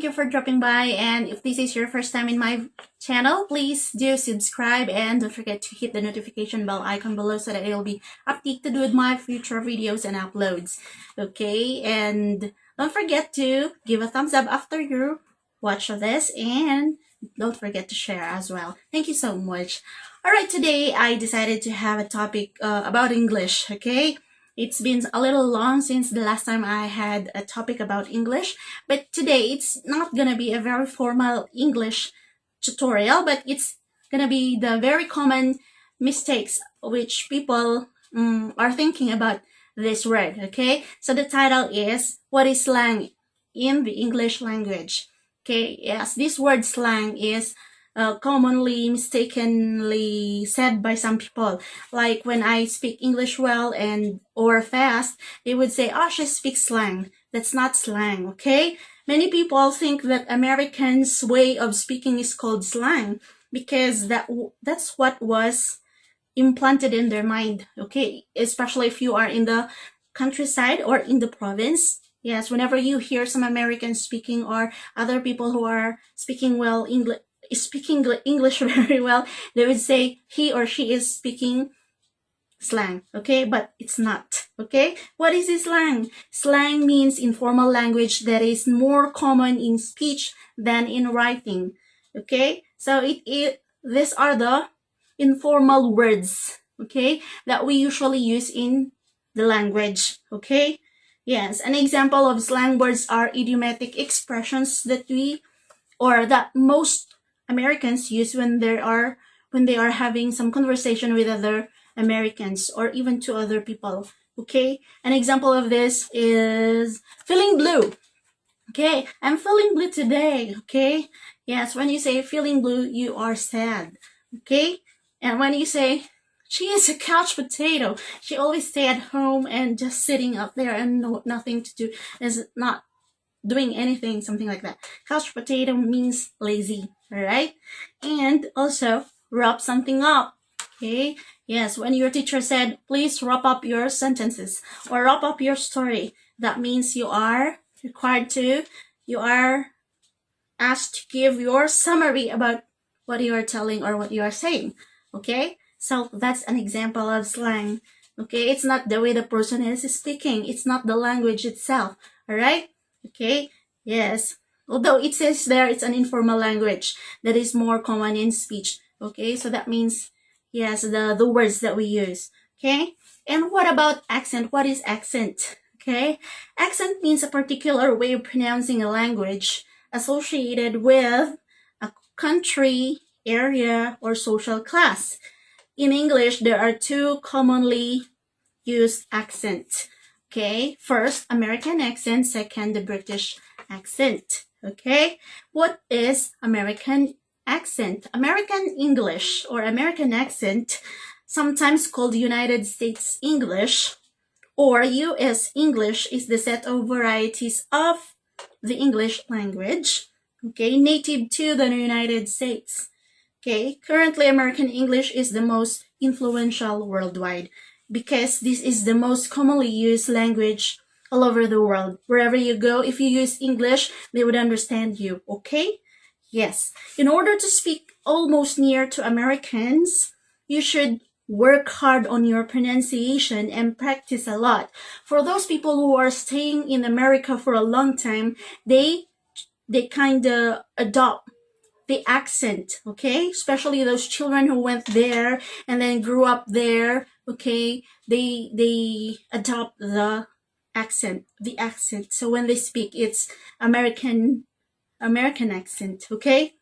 Thank you for dropping by, and if this is your first time in my channel, please do subscribe and don't forget to hit the notification bell icon below so that you'll be updated with my future videos and uploads. Okay, and don't forget to give a thumbs up after you watch this, and don't forget to share as well. Thank you so much. Alright, today I decided to have a topic about English, okay? It's been a little long since the last time I had a topic about English, but today it's not gonna be a very formal English tutorial, but it's gonna be the very common mistakes which people are thinking about this word, okay? So the title is, what is slang in the English language? Okay, yes, this word slang is commonly mistakenly said by some people. Like when I speak English well or fast, they would say, oh, she speaks slang. That's not slang, okay? Many people think that Americans' way of speaking is called slang because that's what was implanted in their mind, okay? Especially if you are in the countryside or in the province. Yes, whenever you hear some Americans speaking or other people who are speaking English very well, they would say he or she is speaking slang, okay? But it's not, okay? What is this slang? Slang means informal language that is more common in speech than in writing, okay? So these are the informal words, okay, that we usually use in the language, okay? Yes, an example of slang words are idiomatic expressions that most Americans use when they are having some conversation with other Americans or even to other people, okay? An example of this is feeling blue. Okay, I'm feeling blue today, okay? Yes, when you say feeling blue, you are sad, okay? And when you say she is a couch potato, she always stay at home and just sitting up there and nothing to do, is not doing anything, something like that. Couch potato means lazy, alright? And also, wrap something up, okay? Yes, when your teacher said, please wrap up your sentences or wrap up your story, that means you are asked to give your summary about what you are telling or what you are saying, okay? So that's an example of slang, okay? It's not the way the person is speaking. It's not the language itself, all right? Okay, yes. Although it says there it's an informal language that is more common in speech, okay? So that means, yes, the words that we use, okay? And what about accent? What is accent, okay? Accent means a particular way of pronouncing a language associated with a country, area, or social class. In English, there are two commonly used accents. Okay, first, American accent, second, the British accent. Okay, what is American accent? American English or American accent, sometimes called United States English or US English, is the set of varieties of the English language, okay, native to the United States. Okay, currently American English is the most influential worldwide because this is the most commonly used language all over the world. Wherever you go, if you use English, they would understand you, okay? Yes. In order to speak almost near to Americans, you should work hard on your pronunciation and practice a lot. For those people who are staying in America for a long time, they kind of adopt the accent, okay? Especially those children who went there and then grew up there, okay? They adopt the accent. So when they speak, it's American accent, okay?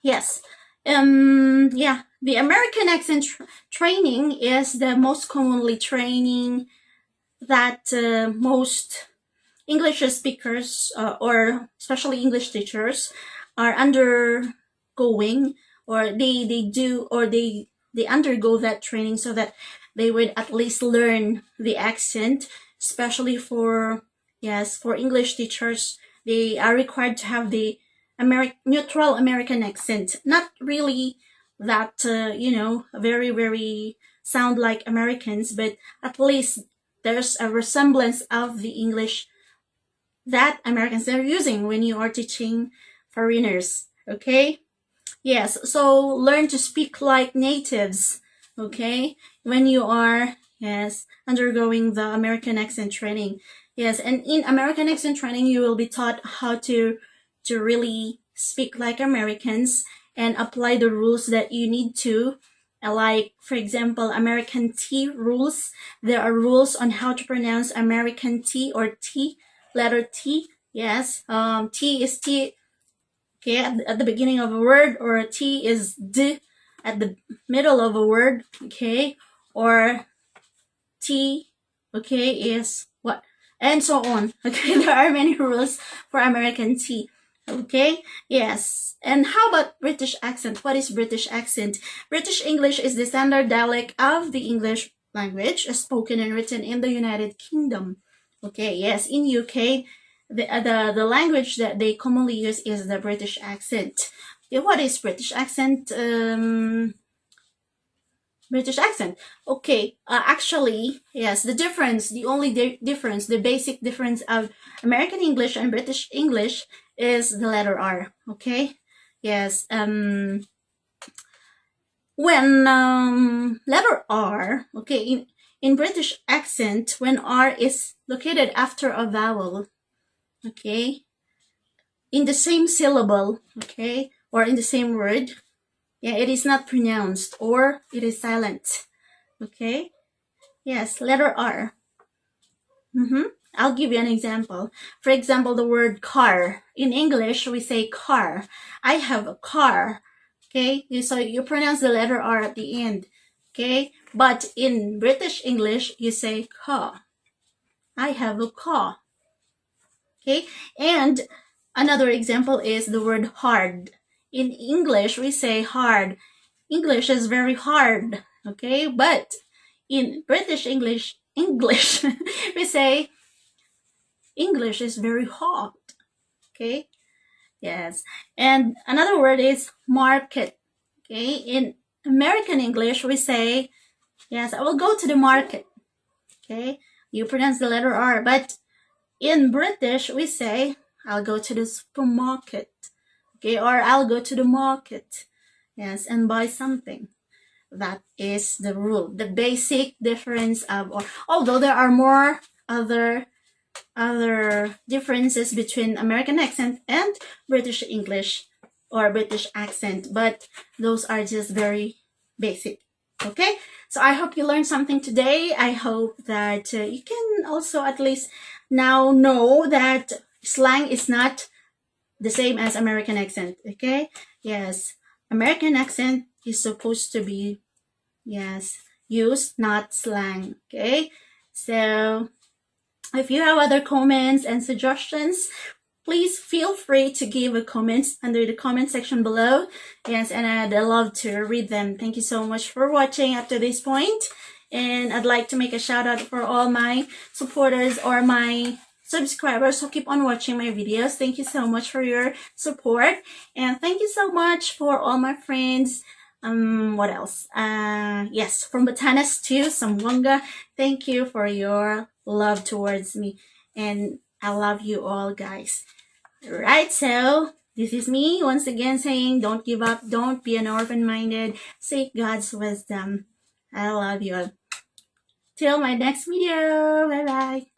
Yes. Yeah, the American accent training is the most commonly training that most English speakers or especially English teachers are undergoing, or they undergo that training so that they would at least learn the accent, especially for English teachers. They are required to have the neutral American accent, not really that very very sound like Americans, but at least there's a resemblance of the English that Americans are using when you are teaching foreigners. Okay? Yes, so learn to speak like natives. Okay? When you are, yes, undergoing the American accent training. Yes, and in American accent training, you will be taught how to really speak like Americans and apply the rules that you need to. Like, for example, American T rules. There are rules on how to pronounce American T or T, letter T. Yes, T is T, okay, at the beginning of a word, or T is D at the middle of a word, okay, or T, okay, is what, and so on. Okay, there are many rules for American T. Okay, yes. And how about British accent? What is British accent? British English is the standard dialect of the English language, spoken and written in the United Kingdom. Okay, yes, in UK, the language that they commonly use is the British accent. Okay, what is British accent? British accent. Okay, actually, yes, the difference, the only difference, the basic difference of American English and British English is the letter R. Okay, yes. When letter R, okay, in British accent, when R is located after a vowel, okay, in the same syllable, okay, or in the same word, yeah, it is not pronounced or it is silent. Okay? Yes, letter R. I'll give you an example. For example, the word car. In English, we say car. I have a car. Okay? So you pronounce the letter R at the end. Okay? But in British English, you say car. I have a car. Okay? And another example is the word hard. In English, we say hard. English is very hard. Okay? But in British English, we say English is very hard. Okay? Yes. And another word is market. Okay? In American English, we say, yes, I will go to the market. Okay? You pronounce the letter R. But in British, we say, I'll go to the supermarket. Okay? Or I'll go to the market. Yes, and buy something. That is the rule, the basic difference of, or although there are more other differences between American accent and British English or British accent, but those are just very basic. Okay, so I hope you learned something today. I hope that you can also at least now know that slang is not the same as American accent. Okay, yes, American accent is supposed to be, yes, used, not slang. Okay, so if you have other comments and suggestions, please feel free to give a comment under the comment section below. Yes, and I'd love to read them. Thank you so much for watching up to this point. And I'd like to make a shout out for all my supporters or my subscribers who keep on watching my videos. Thank you so much for your support. And thank you so much for all my friends. What else? Yes, from Batanes to Zamboanga. Thank you for your love towards me. And I love you all, guys. Right, so this is me once again saying, don't give up. Don't be an orphan-minded. Seek God's wisdom. I love you all. Till my next video. Bye-bye.